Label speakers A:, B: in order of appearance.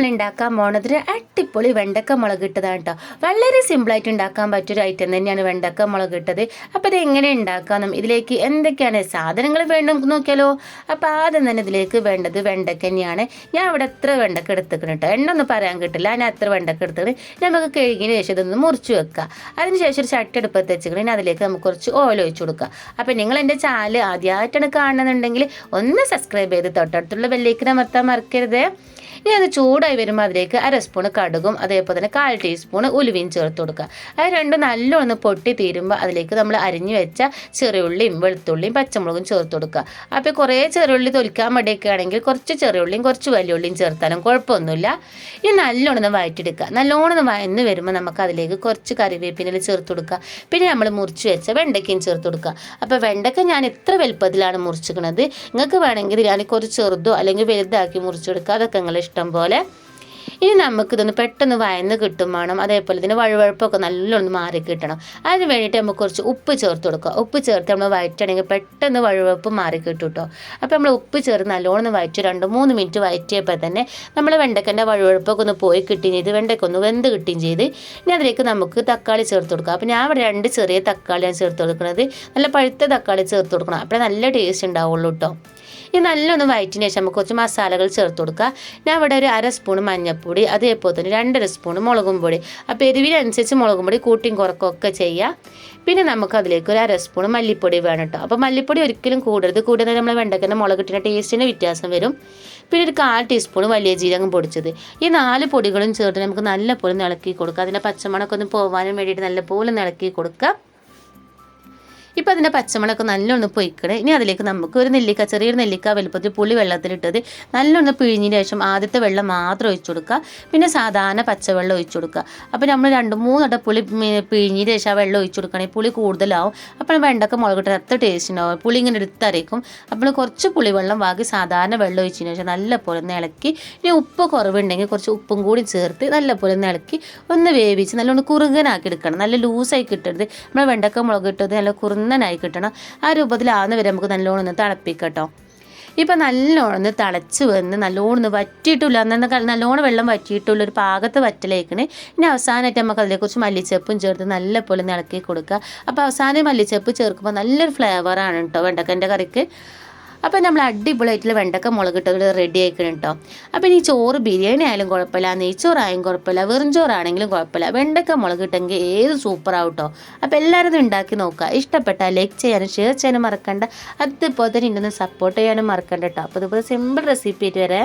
A: നമ്മൾ ഉണ്ടാക്കാൻ പോണത് ഒരു അടിപൊളി വെണ്ടക്ക മുളകിട്ടതാണ് കേട്ടോ. വളരെ സിമ്പിളായിട്ട് ഉണ്ടാക്കാൻ പറ്റിയൊരു ഐറ്റം തന്നെയാണ് വെണ്ടക്ക മുളകിട്ടത്. അപ്പോൾ ഇത് എങ്ങനെ ഉണ്ടാക്കാനും ഇതിലേക്ക് എന്തൊക്കെയാണ് സാധനങ്ങൾ വേണമെന്ന് നോക്കിയാലോ. അപ്പോൾ ആദ്യം തന്നെ ഇതിലേക്ക് വേണ്ടത് വെണ്ടക്ക തന്നെയാണ്. ഞാൻ ഇവിടെ എത്ര വെണ്ടക്ക എടുത്തിക്കണം കേട്ടോ, എണ്ണൊന്നും പറയാൻ കിട്ടില്ല. ഞാൻ എത്ര വെണ്ടക്ക എടുത്തിട്ട് നമുക്ക് കഴുകിയതിന് ശേഷം ഇതൊന്ന് മുറിച്ച് വെക്കുക. അതിനുശേഷം ഒരു ചട്ടി അടുപ്പത്ത് വെച്ചിട്ടുണ്ടെങ്കിൽ അതിലേക്ക് നമുക്ക് കുറച്ച് ഓയിൽ ഒഴിച്ച് കൊടുക്കുക. അപ്പോൾ നിങ്ങൾ എൻ്റെ ചാനൽ ആദ്യമായിട്ടാണ് കാണുന്നുണ്ടെങ്കിൽ ഒന്ന് സബ്സ്ക്രൈബ് ചെയ്ത് തൊട്ടടുത്തുള്ള ബെല്ലൈക്കൺ അമർത്താൻ മറക്കരുത്. ഇനി അത് ചൂടായി വരുമ്പോൾ അതിലേക്ക് 1/2 സ്പൂൺ കടുകും അതേപോലെ തന്നെ 1/4 ടീസ്പൂൺ ഉലുവയും ചേർത്ത് കൊടുക്കുക. അത് രണ്ടും നല്ലോണം പൊട്ടി തീരുമ്പോൾ അതിലേക്ക് നമ്മൾ അരിഞ്ഞു വെച്ച ചെറിയുള്ളിയും വെളുത്തുള്ളിയും പച്ചമുളകും ചേർത്ത് കൊടുക്കുക. അപ്പോൾ കുറേ ചെറിയുള്ളി തൊലിക്കാൻ മടിയൊക്കെ ആണെങ്കിൽ കുറച്ച് ചെറിയുള്ളിയും കുറച്ച് വലിയ ഉള്ളിയും ചേർത്താലും കുഴപ്പമൊന്നുമില്ല. ഇനി നല്ലോണം വഴറ്റിയെടുക്കുക. നല്ലോണം വഴന്ന് വരുമ്പോൾ നമുക്ക് അതിലേക്ക് കുറച്ച് കറിവേപ്പില ചേർത്ത് കൊടുക്കുക. പിന്നെ നമ്മൾ മുറിച്ച് വെച്ച വെണ്ടയ്ക്കയും ചേർത്ത് കൊടുക്കുക. അപ്പോൾ വെണ്ടയ്ക്ക ഞാൻ ഇത്ര വലുപ്പത്തിലാണ് മുറിച്ചിരിക്കുന്നത്. നിങ്ങൾക്ക് വേണമെങ്കിൽ ഞാൻ കുറച്ച് ചെറുതോ അല്ലെങ്കിൽ വലുതാക്കി മുറിച്ചെടുക്കുക. അതൊക്കെ നിങ്ങൾ ഇഷ്ടം പോലെ. ഇനി നമുക്കിതൊന്ന് പെട്ടെന്ന് വഴന്ന് കിട്ടും വേണം. അതേപോലെ ഇതിന് വഴുവഴുപ്പൊക്കെ നല്ലോണം മാറി കിട്ടണം. അതിന് വേണ്ടിയിട്ട് നമുക്ക് കുറച്ച് ഉപ്പ് ചേർത്ത് കൊടുക്കുക. ഉപ്പ് ചേർത്ത് നമ്മൾ വഴറ്റണമെങ്കിൽ പെട്ടെന്ന് വഴുവഴുപ്പ് മാറി കിട്ടും കേട്ടോ. അപ്പോൾ നമ്മൾ ഉപ്പ് ചേർത്ത് നല്ലോണം വഴറ്റി 2-3 മിനിറ്റ് വഴറ്റിയപ്പോൾ തന്നെ നമ്മൾ വെണ്ടക്കൻ്റെ വഴുവഴുപ്പൊക്കെ ഒന്ന് പോയി കിട്ടുകയും ചെയ്ത് വെണ്ടയ്ക്ക ഒന്ന് വെന്ത് കിട്ടുകയും ചെയ്ത് ഇനി അതിലേക്ക് നമുക്ക് തക്കാളി ചേർത്ത് കൊടുക്കുക. അപ്പോൾ ഞാൻ ഇവിടെ 2 ചെറിയ തക്കാളിയാണ് ചേർത്ത് കൊടുക്കുന്നത്. നല്ല പഴുത്ത തക്കാളി ചേർത്ത് കൊടുക്കണം. അപ്പോൾ നല്ല ടേസ്റ്റ് ഉണ്ടാവുള്ളൂ കേട്ടോ. ഇത് നല്ലോണം വഴറ്റിന് ശേഷം നമുക്ക് കുറച്ച് മസാലകൾ ചേർത്ത് കൊടുക്കുക. ഞാൻ ഇവിടെ ഒരു 1/2 സ്പൂൺ മഞ്ഞൾപ്പൊടി, അതേപോലെ തന്നെ 2.5 സ്പൂൺ മുളകും പൊടി. അപ്പോൾ എരിവിനനുസരിച്ച് മുളകും പൊടി കൂട്ടിയും കുറക്കുകയൊക്കെ ചെയ്യാം. പിന്നെ നമുക്ക് അതിലേക്ക് ഒരു 1/2 സ്പൂൺ മല്ലിപ്പൊടി വേണം കേട്ടോ. അപ്പോൾ മല്ലിപ്പൊടി ഒരിക്കലും കൂടരുത്. കൂടുതൽ നമ്മൾ വെണ്ടയ്ക്കൻ്റെ മുളകിട്ടിൻ്റെ ടേസ്റ്റിന് വ്യത്യാസം വരും. പിന്നെ ഒരു 1/4 ടീസ്പൂൺ വലിയ ജീരകം പൊടിച്ചത്. ഈ 4 പൊടികളും ചേർത്ത് നമുക്ക് നല്ലപോലെ ഇളക്കി കൊടുക്കുക. അതിൻ്റെ പച്ചമണമൊക്കെ ഒന്ന് പോകാനും വേണ്ടിയിട്ട് നല്ലപോലെ ഇളക്കി കൊടുക്കുക. ഇപ്പോൾ അതിൻ്റെ പച്ചമുളകൊക്കെ നല്ലോണം പൊയ്ക്കണേ. ഇനി അതിലേക്ക് നമുക്ക് ഒരു നെല്ലിക്ക, ചെറിയൊരു നെല്ലിക്ക വലുപ്പത്തിൽ പുളി വെള്ളത്തിലിട്ടത് നല്ലോണം പിഴിഞ്ഞതിന് ശേഷം ആദ്യത്തെ വെള്ളം മാത്രം ഒഴിച്ചു കൊടുക്കുക. പിന്നെ സാധാരണ പച്ചവെള്ളം ഒഴിച്ചു കൊടുക്കുക. അപ്പോൾ നമ്മൾ 2-3 വട്ടം പുളി പിഴിഞ്ഞതിന് ശേഷം ആ വെള്ളം ഒഴിച്ചു കൊടുക്കുകയാണെങ്കിൽ പുളി കൂടുതലാവും. അപ്പോൾ വെണ്ടക്ക മുളകിട്ട് അത്ര ടേസ്റ്റ് ഉണ്ടാവും. പുളി ഇങ്ങനെ എടുത്തരയ്ക്കും. അപ്പോൾ കുറച്ച് പുളിവെള്ളം ബാക്കി സാധാരണ വെള്ളം ഒഴിച്ചതിന് ശേഷം നല്ലപോലെ ഒന്ന് ഇളക്കി. ഇനി ഉപ്പ് കുറവുണ്ടെങ്കിൽ കുറച്ച് ഉപ്പും കൂടി ചേർത്ത് നല്ലപോലെ ഒന്ന് ഇളക്കി ഒന്ന് വേവിച്ച് നല്ലോണം കുറുകനാക്കി എടുക്കണം. നല്ല ലൂസായി കിട്ടരുത്. നമ്മൾ വെണ്ടക്ക മുളകിട്ടത് നല്ല കുറുന്നനായി കിട്ടണം. ആ രൂപത്തിലാവുന്ന വരെ നമുക്ക് നല്ലോണം ഒന്ന് തിളപ്പിക്കട്ടോ. ഇപ്പം നല്ലോണം തിളച്ച് വന്ന് നല്ലോണം വറ്റിയിട്ടില്ല, നല്ലോണം വെള്ളം വറ്റിയിട്ടുള്ള ഒരു പാകത്ത് വറ്റലേക്കണേ. ഇനി അവസാനമായിട്ട് നമുക്ക് അതിലേക്ക് കുറച്ച് മല്ലിച്ചപ്പും ചേർത്ത് നല്ലപോലെ ഇളക്കി കൊടുക്കുക. അപ്പോൾ അവസാനം മല്ലിച്ചപ്പ് ചേർക്കുമ്പോൾ നല്ലൊരു ഫ്ലേവറാണ് കേട്ടോ വെണ്ടക്കൻ്റെ കറിക്ക്. അപ്പോൾ നമ്മൾ അടിപൊളിയായിട്ടുള്ള വെണ്ടക്ക മുളകിട്ടത് റെഡി ആയിക്കണം കേട്ടോ. അപ്പോൾ ഇനി ചോറ് ബിരിയാണി ആയാലും കുഴപ്പമില്ല, നെയ്ച്ചോറായാലും കുഴപ്പമില്ല, വെറും ചോറാണെങ്കിലും കുഴപ്പമില്ല, വെണ്ടക്ക മുളകിട്ടെങ്കിൽ ഏത് സൂപ്പറാവും കേട്ടോ. അപ്പോൾ എല്ലാവരും ഇത് ഉണ്ടാക്കി നോക്കുക. ഇഷ്ടപ്പെട്ടാൽ ലൈക്ക് ചെയ്യാനും ഷെയർ ചെയ്യാനും മറക്കണ്ട. അതുപോലെ തന്നെ ഇന്നൊന്ന് സപ്പോർട്ട് ചെയ്യാനും മറക്കണ്ട കേട്ടോ. അപ്പോൾ ഇതുപോലെ സിമ്പിൾ റെസിപ്പി ആയിട്ട് വരെ.